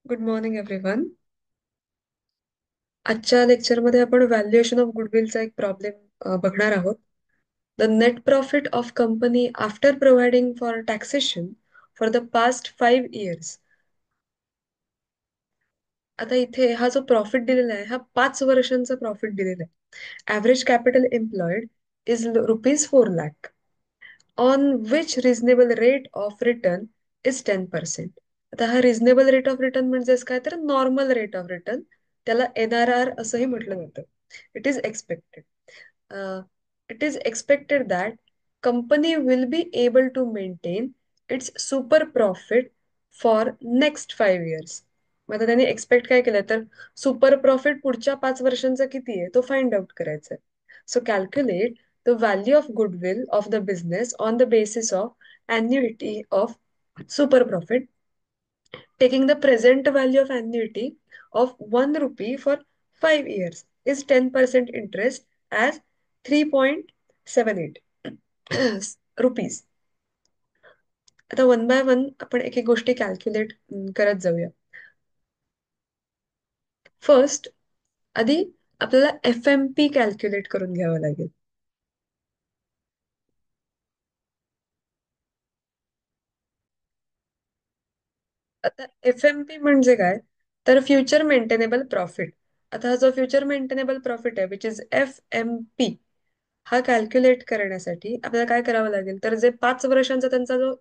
Good morning everyone. आजच्या लेक्चरमध्ये आपण व्हॅल्युएशन ऑफ गुडविलचा एक प्रॉब्लेम बघणार आहोत. The net profit of company after providing for taxation for the past 5 years. आता इथे हा जो प्रॉफिट दिलेला आहे हा 5 वर्षांचा प्रॉफिट दिलेला आहे. Average capital employed is ₹4 lakh on which reasonable rate of return is 10%. आता हा रिझनेबल रेट ऑफ रिटर्न म्हणजेच काय तर नॉर्मल रेट ऑफ रिटर्न, त्याला NRR असंही म्हटलं जातं. It is expected it is expected that company will be able to maintain its super profit for next 5 years. मग आता त्यांनी एक्सपेक्ट काय केलं तर सुपर प्रॉफिट पुढच्या 5 वर्षांचा किती आहे तो फाइंड आउट करायचा आहे. So calculate the value of goodwill of the business on the basis of annuity of super profit, taking the present value of annuity of 1 rupee for 5 years is 10% interest as 3.78 rupees. आता one by one आपण एक एक गोष्टी calculate करत जाऊया. First, आधी आपल्याला FMP calculate करून घ्यावं लागेल. आता FMP म्हणजे काय तर फ्युचर मेंटेनेबल प्रॉफिट. आता हा जो फ्युचर मेंटेनेबल प्रॉफिट आहे विच इज FMP, हा कॅल्क्युलेट करण्यासाठी आपल्याला काय करावं लागेल तर जे 5 वर्षांचा त्यांचा जो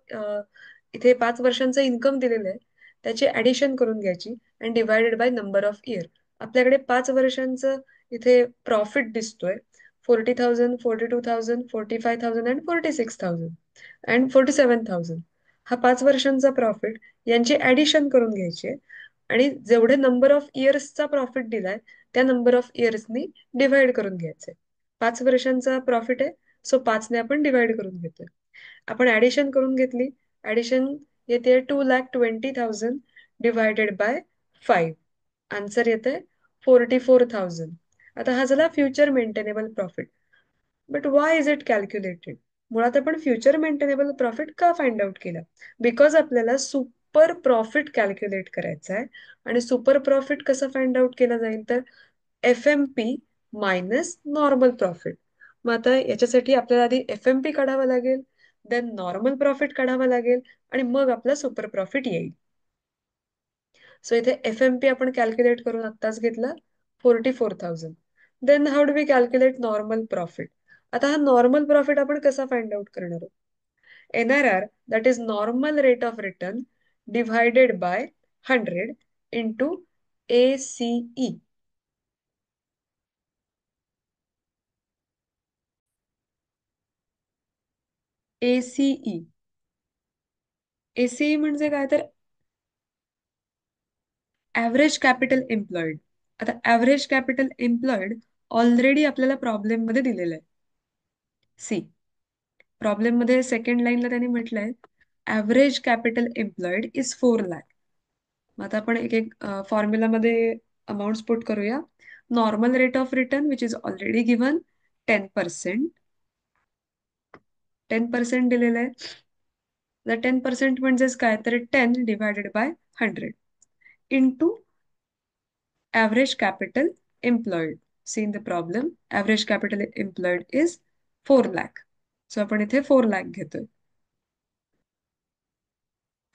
इथे 5 वर्षांचा इन्कम दिलेला आहे त्याची ऍडिशन करून घ्यायची आणि divided by number of year. आपल्याकडे 5 वर्षांचं इथे प्रॉफिट दिसतोय 40,000, 42,000, 45,000 अँड 46,000 अँड 47,000. हा 5 वर्षांचा प्रॉफिट यांची ऍडिशन करून घ्यायची आहे आणि जेवढे नंबर ऑफ इयर्सचा प्रॉफिट दिलाय त्या नंबर ऑफ इयर्सनी डिव्हाइड करून घ्यायचंय. 5 वर्षांचा प्रॉफिट आहे सो 5ने आपण डिवाइड करून घेतोय. आपण ऍडिशन करून घेतली. ऍडिशन येते 2,20,000 डिवायडेड बाय 5. आन्सर येते 44,000. आता हा झाला future maintainable profit. But why is it calculated? मुळात आपण फ्युचर मेंटेनेबल प्रॉफिट का फाइंड आउट केला? बिकॉज आपल्याला सुपर प्रॉफिट कॅल्क्युलेट करायचं आहे. आणि सुपर प्रॉफिट कसं फाइंड आउट केलं जाईल तर FMP मायनस नॉर्मल प्रॉफिट. मग आता याच्यासाठी आपल्याला आधी FMP काढावं लागेल, देन नॉर्मल प्रॉफिट काढावं लागेल आणि मग आपला सुपर प्रॉफिट येईल. सो इथे FMP आपण कॅल्क्युलेट करून आत्ताच घेतला 44,000. Then how do we calculate normal profit? आता हा नॉर्मल प्रॉफिट आपण कसा फाइंड आउट करणार आहोत? NRR, that is normal rate of return divided by 100 into ACE. ACE ACE म्हणजे काय तर ॲव्हरेज कॅपिटल एम्प्लॉईड. आता ॲव्हरेज कॅपिटल एम्प्लॉईड ऑलरेडी आपल्याला प्रॉब्लेम मध्ये दिलेलं आहे. सी, प्रॉब्लेम मध्ये सेकंड लाईनला त्यांनी म्हटलंय average capital employed is 4 lakh. मग आता आपण एक एक फॉर्म्युलामध्ये अमाऊंट पुट करूया. Normal rate of return which is already given 10%. 10% दिलेलं आहे. द 10% म्हणजेच काय तर 10 divided by 100 into average capital employed. See in the problem, average capital employed is 4 lakh. So आपण इथे 4 lakh घेतोय.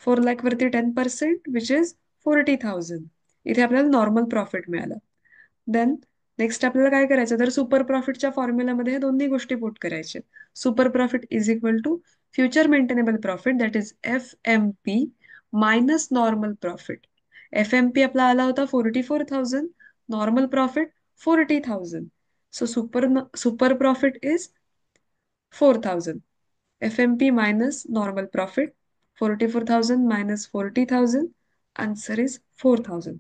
4 lakh वरती 10% which is 40,000. इथे आपल्याला नॉर्मल प्रॉफिट मिळालं. देन नेक्स्ट आपल्याला काय करायचं तर सुपर प्रॉफिटच्या फॉर्म्युलामध्ये हे दोन्ही गोष्टी पुट करायच्या. Super profit is equal to future maintainable profit that is FMP minus normal profit. FMP आपला आला होता 44,000, normal profit 40,000. So super profit is 4,000. FMP minus normal profit, 44,000 minus 40,000, answer is 4,000.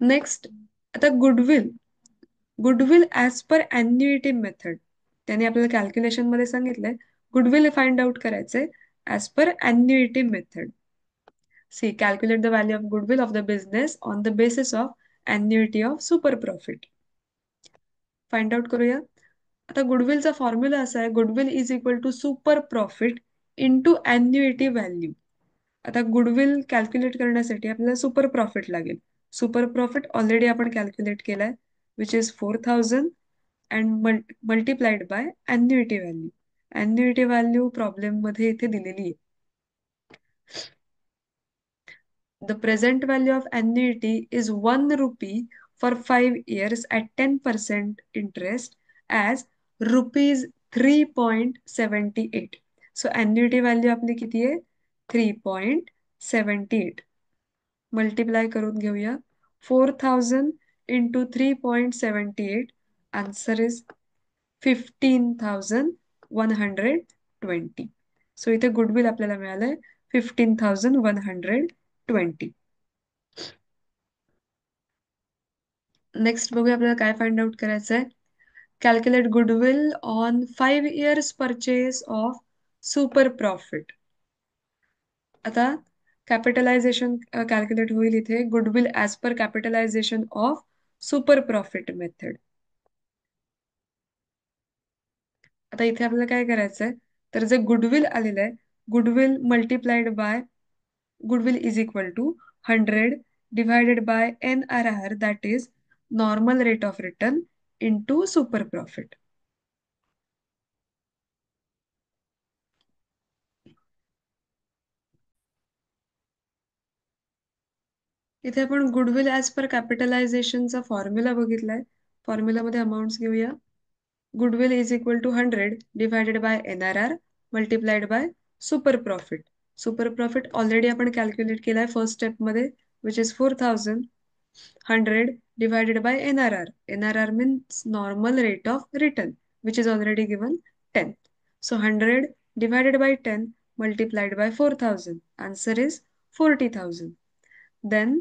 Next, आता goodwill as per annuity method त्याने आपल्याला calculation मध्ये सांगितलंय goodwill find out करायचंय as per annuity method. C, calculate the value of goodwill of the business on the basis of annuity of super profit. Find out करूया. आता गुडविलचा formula असा आहे, goodwill is equal to super profit into annuity value. आता goodwill calculate करण्यासाठी आपल्याला super profit लागेल. Super profit already आपण कॅल्क्युलेट केलाय, which is 4000 and multiplied by annuity value. Annuity value problem मध्ये इथे दिलेली आहे. The present value of annuity is 1 rupee for 5 years at 10% interest as rupees 3.78. So annuity value आपली किती आहे? 3.78. मल्टिप्लाय करून घेऊया. 4000 into 3.78. Answer is 15,120. सो इथे गुडविल आपल्याला मिळालंय 15,120. नेक्स्ट बघूया आपल्याला काय फाइंड आउट करायचं आहे. Calculate goodwill on 5 years purchase of super profit. आता कॅपिटलायझेशन कॅल्क्युलेट होईल इथे goodwill as per capitalization of super profit method. आता इथे आपल्याला काय करायचंय, तर जे गुडविल आलेलं आहे, goodwill multiplied by goodwill is equal to 100 divided by NRR, that is normal rate of return into super profit. इथे आपण गुडविल ऍज पर कॅपिटलायझेशनचा फॉर्म्युला बघितलाय. फॉर्म्युलामध्ये अमाऊंट्स घेऊया. Goodwill is equal to 100 divided by NRR multiplied by super profit. Super profit already आपण calculate केलाय first स्टेपमध्ये, which is 4000. 100 divided by NRR. NRR means normal rate of return, which is already given 10. So 100 divided by 10 multiplied by 4000. Answer is 40,000. Then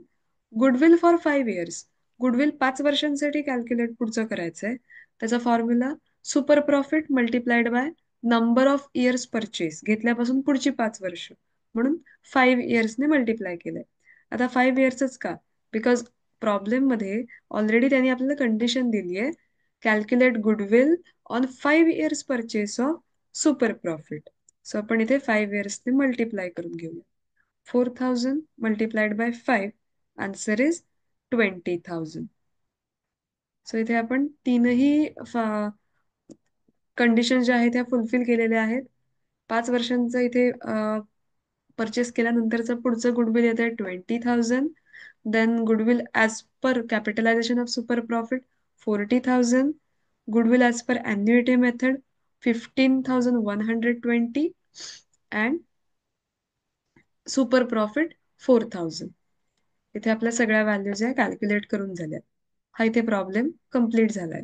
goodwill for 5 years. Goodwill 5 वर्षांसाठी calculate पुढचं करायचंय. त्याचा formula super profit multiplied by number of years purchase, घेतल्यापासून पुढची 5 वर्ष, म्हणून 5 इयर्सने multiply केलंय. आता 5 इयर्सच का? बिकॉज प्रॉब्लेम मध्ये ऑलरेडी त्यांनी आपल्याला कंडिशन दिली आहे, calculate goodwill on 5 years purchase of super profit. So आपण इथे 5 इयर्सने मल्टिप्लाय करून घेऊया. 4000 multiplied by 5, answer is 20,000. So इथे आपण तीनही कंडिशन ज्या आहेत त्या फुलफिल केलेल्या आहेत. 5 वर्षांचं इथे परचेस केल्यानंतरचं पुढचं गुडविल येत आहे 20,000. Then goodwill as per capitalization of super profit 40,000. Goodwill as per annuity method 15,120 and super profit 4000. इथे आपल्या सगळ्या व्हॅल्यूज या कॅल्क्युलेट करून झाल्या. हा इथे प्रॉब्लेम कम्प्लीट झालाय.